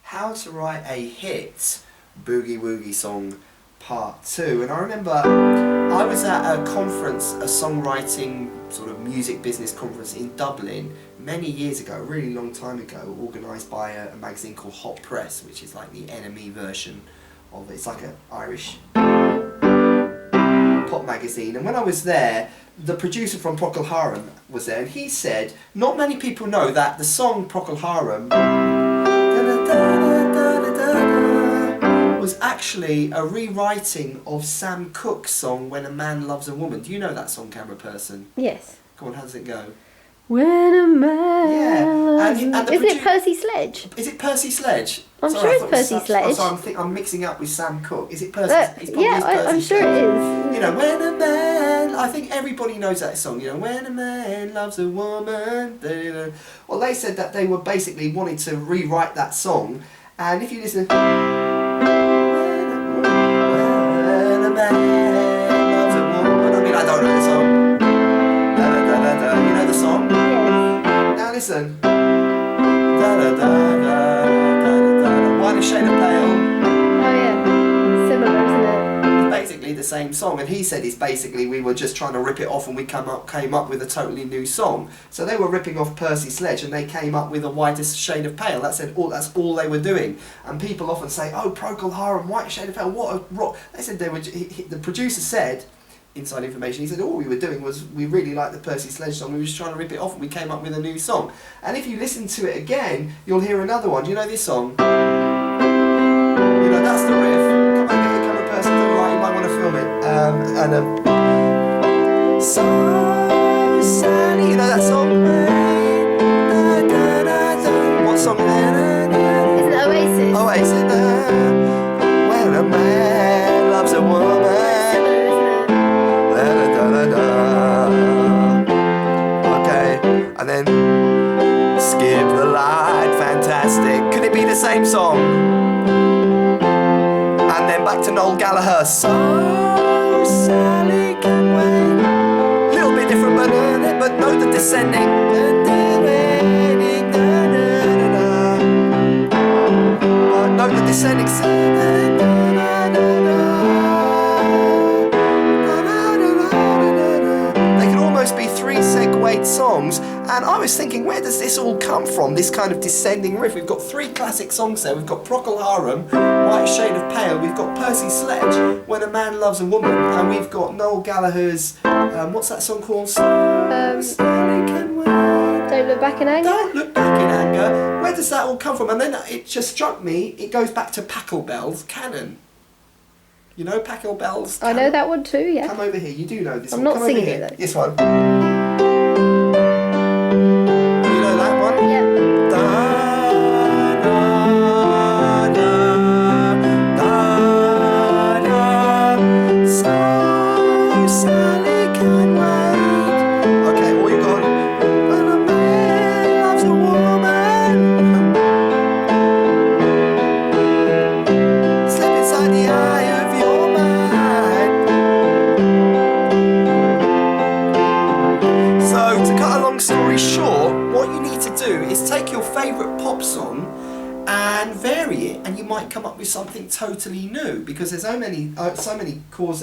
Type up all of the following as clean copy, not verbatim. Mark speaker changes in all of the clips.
Speaker 1: How to Write a Hit Boogie Woogie Song Part 2. And I remember I was at a conference, a songwriting sort of music business conference in Dublin many years ago, a really long time ago, organised by a magazine called Hot Press, which is like the enemy version of it. It's like an Irish pop magazine. And when I was there, the producer from Procol Harum was there, and he said not many people know that the song Procol Harum was actually a rewriting of Sam Cooke's song When a Man Loves a Woman. Do you know that song, camera person?
Speaker 2: Yes.
Speaker 1: Come on, how does it go?
Speaker 2: When a man loves
Speaker 1: and
Speaker 2: Isn't it Percy Sledge?
Speaker 1: Is it Percy Sledge?
Speaker 2: I'm sure it's Percy Sledge.
Speaker 1: I'm mixing up with Sam Cooke. Is it Percy?
Speaker 2: I'm sure it is.
Speaker 1: You know, when a man... I think everybody knows that song. You know, when a man loves a woman... Well, they said that they were basically wanting to rewrite that song. And if you listen... When a man loves a woman... I mean, I don't know the song. You know the song?
Speaker 2: Yes.
Speaker 1: Now listen. White shade of pale.
Speaker 2: Oh yeah. Similar, isn't it?
Speaker 1: It's basically the same song, and he said it's basically we were just trying to rip it off, and we came up with a totally new song. So they were ripping off Percy Sledge, and they came up with a whitest shade of pale. That's all they were doing. And people often say, "Oh, Procol Harum, white shade of pale, what a rock!" They said they were. The producer said. Inside information, he said all we were doing was we really liked the Percy Sledge song, we were just trying to rip it off and we came up with a new song. And if you listen to it again, you'll hear another one. Do you know this song? You know, that's the riff. Come on, get a person to write, you might want to film it. So Sally, you know that song? What song?
Speaker 2: Isn't it Oasis?
Speaker 1: Oasis. When a man loves a woman. Okay, and then skip the light, fantastic. Could it be the same song? And then back to Noel Gallagher. So Sally can wait. Little bit different, but note the descending. Note the descending. Be three segued songs, and I was thinking, where does this all come from, this kind of descending riff? We've got three classic songs there. We've got Procol Harum, White Shade of Pale, we've got Percy Sledge, When a Man Loves a Woman, and we've got Noel Gallagher's what's that song called?
Speaker 2: Don't Look Back in Anger.
Speaker 1: Don't Look Back in Anger. Where does that all come from? And then it just struck me, it goes back to Pachelbel's Canon. You know Pachelbel's Canon?
Speaker 2: I know that one too, yeah.
Speaker 1: Come over here, you do know this one.
Speaker 2: I'm not
Speaker 1: Come
Speaker 2: singing
Speaker 1: over
Speaker 2: it
Speaker 1: here.
Speaker 2: though.
Speaker 1: This one. You know that one?
Speaker 2: Yeah.
Speaker 1: Da, da, da, da, da. So Sally can wait. Okay, all you got. When a man loves a woman. Slip inside the eye of your mind. So, to cut a long story short, what you need to do is take your favourite pop song and vary it, and you might come up with something totally new, because there's so many chords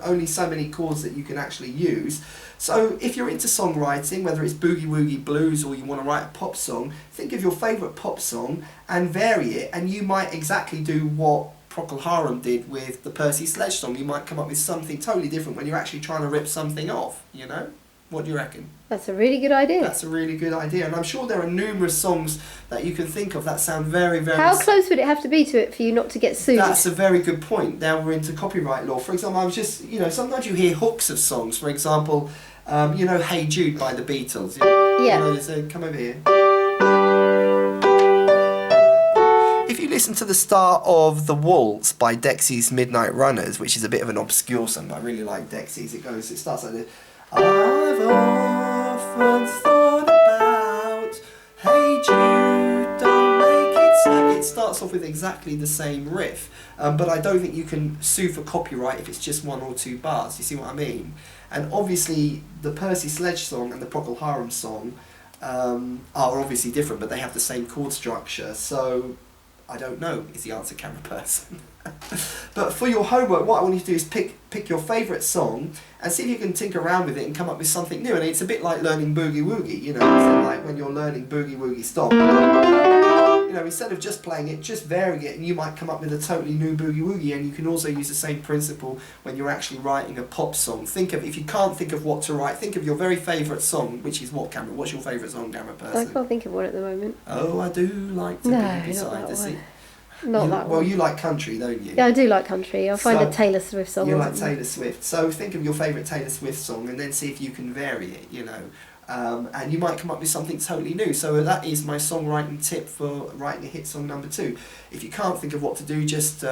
Speaker 1: only so many chords that you can actually use. So if you're into songwriting, whether it's boogie woogie blues or you want to write a pop song, think of your favourite pop song and vary it, and you might exactly do what Procol Harum did with the Percy Sledge song. You might come up with something totally different when you're actually trying to rip something off, you know? What do you reckon?
Speaker 2: That's a really good idea.
Speaker 1: That's a really good idea, and I'm sure there are numerous songs that you can think of that sound very, very...
Speaker 2: How close would it have to be to it for you not to get sued?
Speaker 1: That's a very good point. Now we're into copyright law. For example, I was just, you know, sometimes you hear hooks of songs. For example, you know Hey Jude by the Beatles.
Speaker 2: Yeah.
Speaker 1: You know, come over here. If you listen to the start of The Waltz by Dexy's Midnight Runners, which is a bit of an obscure song, but I really like Dexy's, it starts like this. I've often thought about, hey Jude, don't make it so. It starts off with exactly the same riff, but I don't think you can sue for copyright if it's just one or two bars. You see what I mean? And obviously the Percy Sledge song and the Procol Harum song are obviously different, but they have the same chord structure. So I don't know is the answer, camera person. But for your homework, what I want you to do is pick your favourite song and see if you can tinker around with it and come up with something new. And it's a bit like learning Boogie Woogie, you know, it's like when you're learning Boogie Woogie Stop. You know, instead of just playing it, just varying it, and you might come up with a totally new Boogie Woogie. And you can also use the same principle when you're actually writing a pop song. Think of, if you can't think of what to write, think of your very favourite song, which is what, Cameron? What's your favourite song, camera person?
Speaker 2: I can't think of one at the moment.
Speaker 1: Oh, I do like to be beside the sea.
Speaker 2: Not that one.
Speaker 1: Well, you like country, don't you?
Speaker 2: Yeah, I do like country. I'll find
Speaker 1: So,
Speaker 2: a Taylor Swift song.
Speaker 1: You
Speaker 2: or
Speaker 1: like
Speaker 2: something.
Speaker 1: Taylor Swift. So think of your favourite Taylor Swift song and then see if you can vary it, you know. And you might come up with something totally new. So that is my songwriting tip for writing a hit song number 2. If you can't think of what to do, just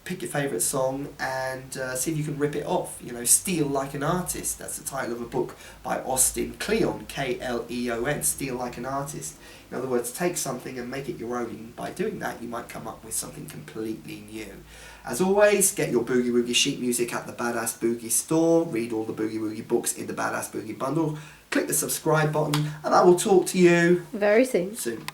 Speaker 1: pick your favourite song and see if you can rip it off. You know, Steal Like an Artist. That's the title of a book by Austin Kleon, Kleon, Steal Like an Artist. In other words, take something and make it your own. And by doing that, you might come up with something completely new. As always, get your Boogie Woogie sheet music at the Badass Boogie store. Read all the Boogie Woogie books in the Badass Boogie bundle. Click the subscribe button, and I will talk to you
Speaker 2: Very soon.
Speaker 1: soon.